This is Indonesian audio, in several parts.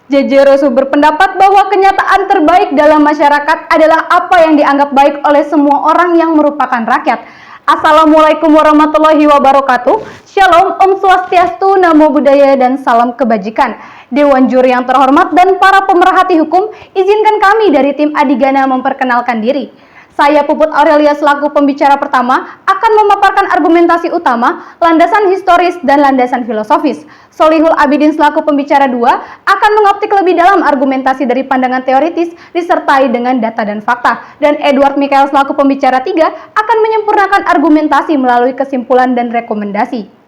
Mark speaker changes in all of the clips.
Speaker 1: Jejeroso berpendapat bahwa kenyataan terbaik dalam masyarakat adalah apa yang dianggap baik oleh semua orang yang merupakan rakyat. Assalamualaikum warahmatullahi wabarakatuh. Shalom, Om Swastiastu, Namo Buddhaya, dan salam kebajikan. Dewan Juri yang terhormat dan para pemerhati hukum, izinkan kami dari tim Adigana memperkenalkan diri. Saya Puput Aurelia selaku pembicara pertama akan memaparkan argumentasi utama, landasan historis, dan landasan filosofis. Solihul Abidin selaku pembicara dua akan mengoptik lebih dalam argumentasi dari pandangan teoritis disertai dengan data dan fakta. Dan Edward Michael selaku pembicara tiga akan menyempurnakan argumentasi melalui kesimpulan dan rekomendasi.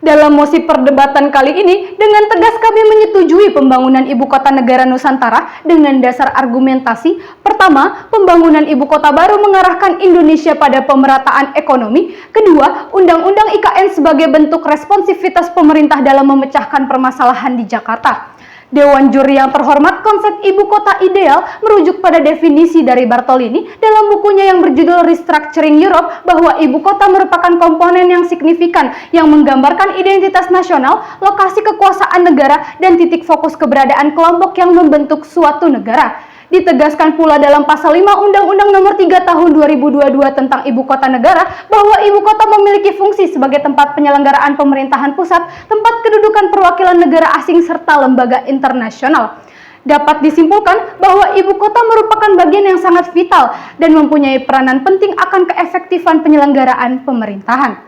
Speaker 1: Dalam mosi perdebatan kali ini, dengan tegas kami menyetujui pembangunan Ibu Kota Negara Nusantara dengan dasar argumentasi. Pertama, pembangunan Ibu Kota baru mengarahkan Indonesia pada pemerataan ekonomi. Kedua, Undang-Undang IKN sebagai bentuk responsivitas pemerintah dalam memecahkan permasalahan di Jakarta. Dewan Juri yang terhormat, konsep ibu kota ideal merujuk pada definisi dari Bartolini dalam bukunya yang berjudul Restructuring Europe, bahwa ibu kota merupakan komponen yang signifikan yang menggambarkan identitas nasional, lokasi kekuasaan negara, dan titik fokus keberadaan kelompok yang membentuk suatu negara. Ditegaskan pula dalam pasal 5 Undang-Undang Nomor 3 Tahun 2022 tentang Ibu Kota Negara bahwa ibu kota memiliki fungsi sebagai tempat penyelenggaraan pemerintahan pusat, tempat kedudukan perwakilan negara asing, serta lembaga internasional. Dapat disimpulkan bahwa ibu kota merupakan bagian yang sangat vital dan mempunyai peranan penting akan keefektifan penyelenggaraan pemerintahan.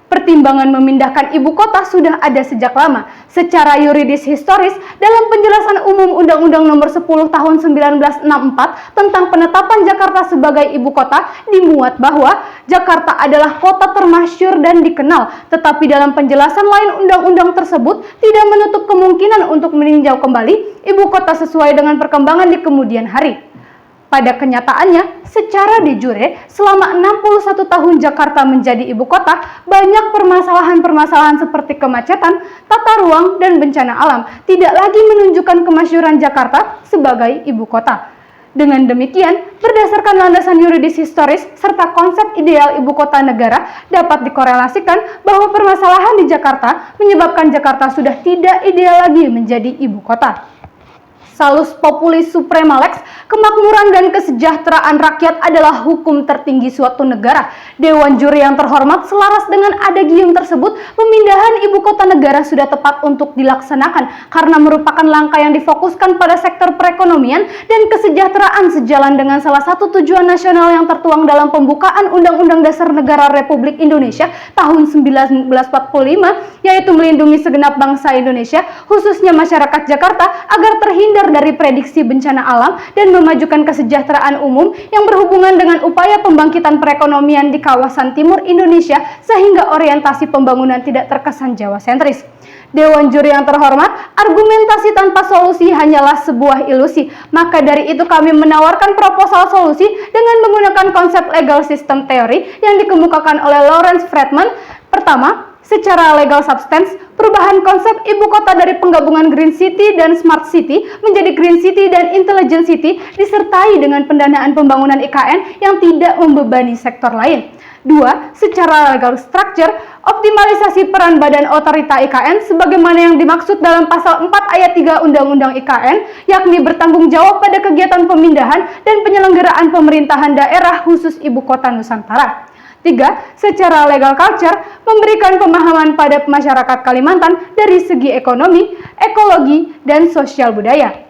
Speaker 1: Pertimbangan memindahkan ibu kota sudah ada sejak lama. Secara yuridis historis, dalam penjelasan umum Undang-Undang Nomor 10 Tahun 1964 tentang penetapan Jakarta sebagai ibu kota, dimuat bahwa Jakarta adalah kota termasyhur dan dikenal, tetapi dalam penjelasan lain undang-undang tersebut tidak menutup kemungkinan untuk meninjau kembali ibu kota sesuai dengan perkembangan di kemudian hari. Pada kenyataannya, secara de jure, selama 61 tahun Jakarta menjadi ibu kota, banyak permasalahan-permasalahan seperti kemacetan, tata ruang, dan bencana alam tidak lagi menunjukkan kemasyhuran Jakarta sebagai ibu kota. Dengan demikian, berdasarkan landasan yuridis historis serta konsep ideal ibu kota negara, dapat dikorelasikan bahwa permasalahan di Jakarta menyebabkan Jakarta sudah tidak ideal lagi menjadi ibu kota. Salus populis suprema lex, kemakmuran dan kesejahteraan rakyat adalah hukum tertinggi suatu negara. Dewan Juri yang terhormat, selaras dengan adagium tersebut, pemindahan ibu kota negara sudah tepat untuk dilaksanakan karena merupakan langkah yang difokuskan pada sektor perekonomian dan kesejahteraan sejalan dengan salah satu tujuan nasional yang tertuang dalam pembukaan Undang-Undang Dasar Negara Republik Indonesia tahun 1945, yaitu melindungi segenap bangsa Indonesia, khususnya masyarakat Jakarta, agar terhindar dari prediksi bencana alam dan memajukan kesejahteraan umum yang berhubungan dengan upaya pembangkitan perekonomian di kawasan timur Indonesia sehingga orientasi pembangunan tidak terkesan Jawa sentris. Dewan Juri yang terhormat, argumentasi tanpa solusi hanyalah sebuah ilusi. Maka dari itu kami menawarkan proposal solusi dengan menggunakan konsep legal system theory yang dikemukakan oleh Lawrence Friedman. Pertama, secara legal substance, perubahan konsep ibu kota dari penggabungan Green City dan Smart City menjadi Green City dan Intelligent City disertai dengan pendanaan pembangunan IKN yang tidak membebani sektor lain. 2. Secara legal structure, optimalisasi peran Badan Otorita IKN sebagaimana yang dimaksud dalam pasal 4 ayat 3 Undang-Undang IKN, yakni bertanggung jawab pada kegiatan pemindahan dan penyelenggaraan pemerintahan daerah khusus ibu kota Nusantara. 3. Secara legal culture, memberikan pemahaman pada masyarakat Kalimantan dari segi ekonomi, ekologi, dan sosial budaya.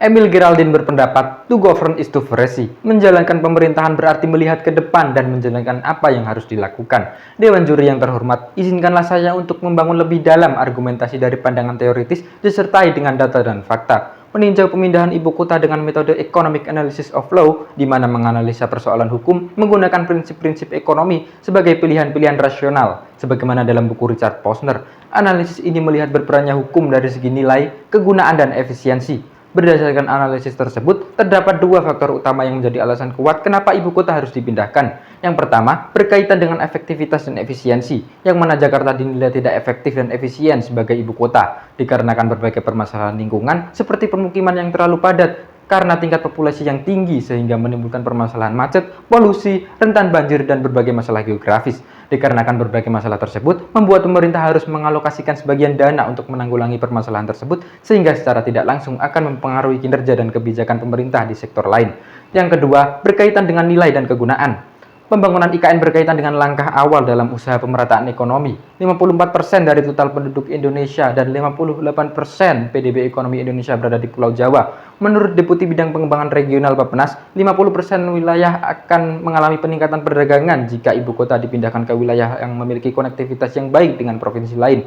Speaker 2: Emil Geraldine berpendapat, to govern is to foresee. Menjalankan pemerintahan berarti melihat ke depan dan menjalankan apa yang harus dilakukan. Dewan Juri yang terhormat, izinkanlah saya untuk membangun lebih dalam argumentasi dari pandangan teoritis disertai dengan data dan fakta. Meninjau pemindahan ibu kota dengan metode Economic Analysis of Law, di mana menganalisa persoalan hukum menggunakan prinsip-prinsip ekonomi sebagai pilihan-pilihan rasional. Sebagaimana dalam buku Richard Posner, analisis ini melihat berperannya hukum dari segi nilai, kegunaan, dan efisiensi. Berdasarkan analisis tersebut, terdapat dua faktor utama yang menjadi alasan kuat kenapa ibu kota harus dipindahkan. Yang pertama, berkaitan dengan efektivitas dan efisiensi, yang mana Jakarta dinilai tidak efektif dan efisien sebagai ibu kota, dikarenakan berbagai permasalahan lingkungan seperti permukiman yang terlalu padat, karena tingkat populasi yang tinggi sehingga menimbulkan permasalahan macet, polusi, rentan banjir, dan berbagai masalah geografis. Dikarenakan berbagai masalah tersebut, membuat pemerintah harus mengalokasikan sebagian dana untuk menanggulangi permasalahan tersebut, sehingga secara tidak langsung akan mempengaruhi kinerja dan kebijakan pemerintah di sektor lain. Yang kedua, berkaitan dengan nilai dan kegunaan. Pembangunan IKN berkaitan dengan langkah awal dalam usaha pemerataan ekonomi. 54% dari total penduduk Indonesia dan 58% PDB ekonomi Indonesia berada di Pulau Jawa. Menurut Deputi Bidang Pengembangan Regional Bappenas, 50% wilayah akan mengalami peningkatan perdagangan jika ibu kota dipindahkan ke wilayah yang memiliki konektivitas yang baik dengan provinsi lain.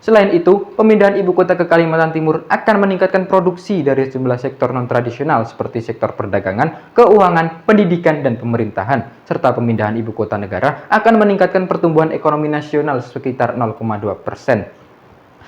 Speaker 2: Selain itu, pemindahan ibu kota ke Kalimantan Timur akan meningkatkan produksi dari sejumlah sektor non-tradisional seperti sektor perdagangan, keuangan, pendidikan, dan pemerintahan, serta pemindahan ibu kota negara akan meningkatkan pertumbuhan ekonomi nasional sekitar 0,2%.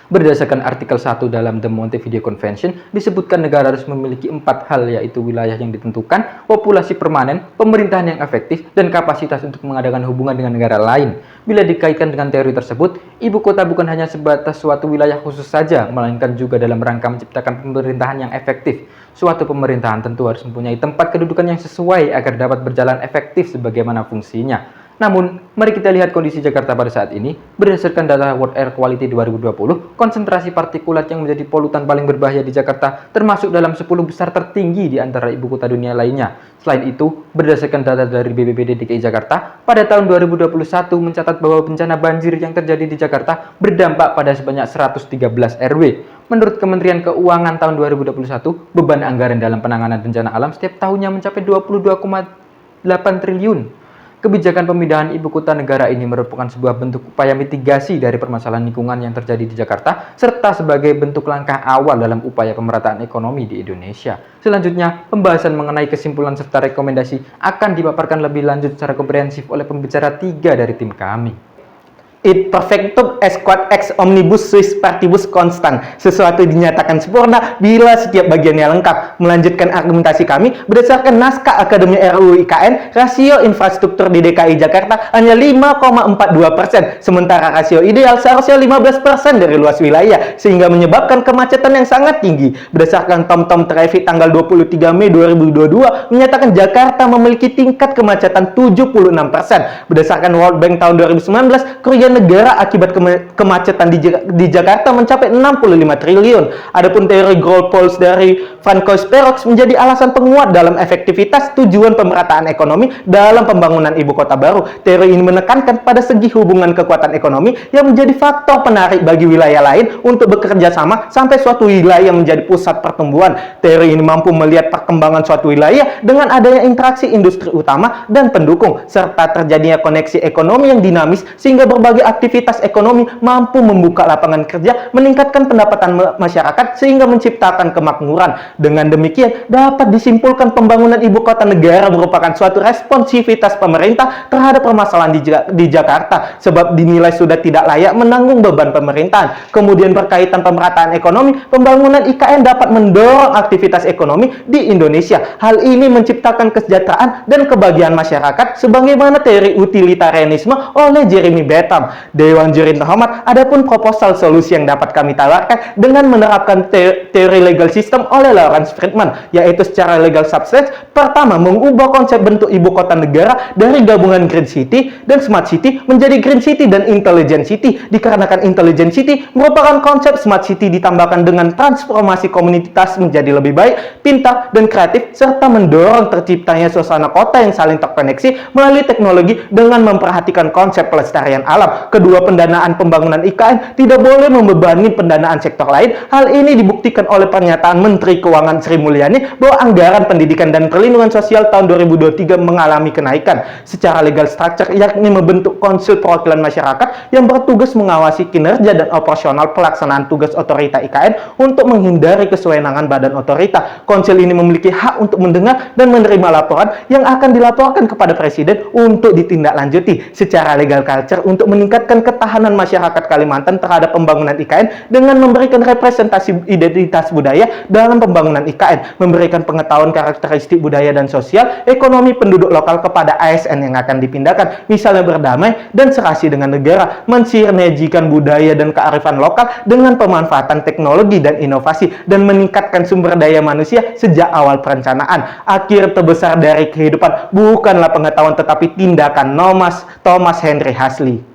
Speaker 2: Berdasarkan artikel 1 dalam The Montevideo Convention, disebutkan negara harus memiliki 4 hal, yaitu wilayah yang ditentukan, populasi permanen, pemerintahan yang efektif, dan kapasitas untuk mengadakan hubungan dengan negara lain. Bila dikaitkan dengan teori tersebut, ibu kota bukan hanya sebatas suatu wilayah khusus saja, melainkan juga dalam rangka menciptakan pemerintahan yang efektif. Suatu pemerintahan tentu harus mempunyai tempat kedudukan yang sesuai agar dapat berjalan efektif sebagaimana fungsinya. Namun, mari kita lihat kondisi Jakarta pada saat ini. Berdasarkan data World Air Quality 2020, konsentrasi partikulat yang menjadi polutan paling berbahaya di Jakarta termasuk dalam 10 besar tertinggi di antara ibu kota dunia lainnya. Selain itu, berdasarkan data dari BPBD DKI Jakarta, pada tahun 2021 mencatat bahwa bencana banjir yang terjadi di Jakarta berdampak pada sebanyak 113 RW. Menurut Kementerian Keuangan tahun 2021, beban anggaran dalam penanganan bencana alam setiap tahunnya mencapai 22,8 triliun. Kebijakan pemindahan ibu kota negara ini merupakan sebuah bentuk upaya mitigasi dari permasalahan lingkungan yang terjadi di Jakarta, serta sebagai bentuk langkah awal dalam upaya pemerataan ekonomi di Indonesia. Selanjutnya, pembahasan mengenai kesimpulan serta rekomendasi akan dipaparkan lebih lanjut secara komprehensif oleh pembicara 3 dari tim kami.
Speaker 3: It perfectum est quod ex omnibus suis partibus constant. Sesuatu dinyatakan sempurna bila setiap bagiannya lengkap. Melanjutkan argumentasi kami, berdasarkan naskah Akademi RUU IKN, rasio infrastruktur di DKI Jakarta hanya 5,42%, sementara rasio ideal seharusnya 15% dari luas wilayah, sehingga menyebabkan kemacetan yang sangat tinggi. Berdasarkan TomTom Traffic tanggal 23 Mei 2022, menyatakan Jakarta memiliki tingkat kemacetan 76%. Berdasarkan World Bank tahun 2019, kerugian negara akibat kemacetan di Jakarta mencapai 65 triliun. Adapun teori Growth dari Francois Perrox menjadi alasan penguat dalam efektivitas tujuan pemerataan ekonomi dalam pembangunan ibu kota baru. Teori ini menekankan pada segi hubungan kekuatan ekonomi yang menjadi faktor penarik bagi wilayah lain untuk bekerja sama sampai suatu wilayah menjadi pusat pertumbuhan. Teori ini mampu melihat perkembangan suatu wilayah dengan adanya interaksi industri utama dan pendukung, serta terjadinya koneksi ekonomi yang dinamis sehingga berbagai aktivitas ekonomi mampu membuka lapangan kerja, meningkatkan pendapatan masyarakat, sehingga menciptakan kemakmuran. Dengan demikian, dapat disimpulkan pembangunan ibu kota negara merupakan suatu responsivitas pemerintah terhadap permasalahan di Jakarta, sebab dinilai sudah tidak layak menanggung beban pemerintahan. Kemudian berkaitan pemerataan ekonomi, pembangunan IKN dapat mendorong aktivitas ekonomi di Indonesia. Hal ini menciptakan kesejahteraan dan kebahagiaan masyarakat sebagaimana teori utilitarianisme oleh Jeremy Bentham. Dewan juri terhormat, adapun proposal solusi yang dapat kami tawarkan dengan menerapkan teori legal system oleh Lawrence Friedman, yaitu secara legal substance. Pertama, mengubah konsep bentuk ibu kota negara dari gabungan Green City dan Smart City menjadi Green City dan Intelligent City. Dikarenakan Intelligent City merupakan konsep Smart City ditambahkan dengan transformasi komunitas menjadi lebih baik, pintar, dan kreatif, serta mendorong terciptanya suasana kota yang saling terkoneksi melalui teknologi dengan memperhatikan konsep pelestarian alam. Kedua, pendanaan pembangunan IKN tidak boleh membebani pendanaan sektor lain. Hal ini dibuktikan oleh pernyataan Menteri Keuangan Sri Mulyani bahwa anggaran pendidikan dan perlindungan sosial tahun 2023 mengalami kenaikan. Secara legal structure, yakni membentuk konsil perwakilan masyarakat yang bertugas mengawasi kinerja dan operasional pelaksanaan tugas otorita IKN untuk menghindari kesewenangan badan otorita. Konsil ini memiliki hak untuk mendengar dan menerima laporan yang akan dilaporkan kepada Presiden untuk ditindaklanjuti. Secara legal culture, untuk meningkatkan ketahanan masyarakat Kalimantan terhadap pembangunan IKN dengan memberikan representasi identitas budaya dalam pembangunan IKN, memberikan pengetahuan karakteristik budaya dan sosial, ekonomi penduduk lokal kepada ASN yang akan dipindahkan, misalnya berdamai dan serasi dengan negara, mensinergikan budaya dan kearifan lokal dengan pemanfaatan teknologi dan inovasi, dan meningkatkan sumber daya manusia sejak awal perencanaan. Akhir terbesar dari kehidupan bukanlah pengetahuan tetapi tindakan. Thomas Henry Huxley.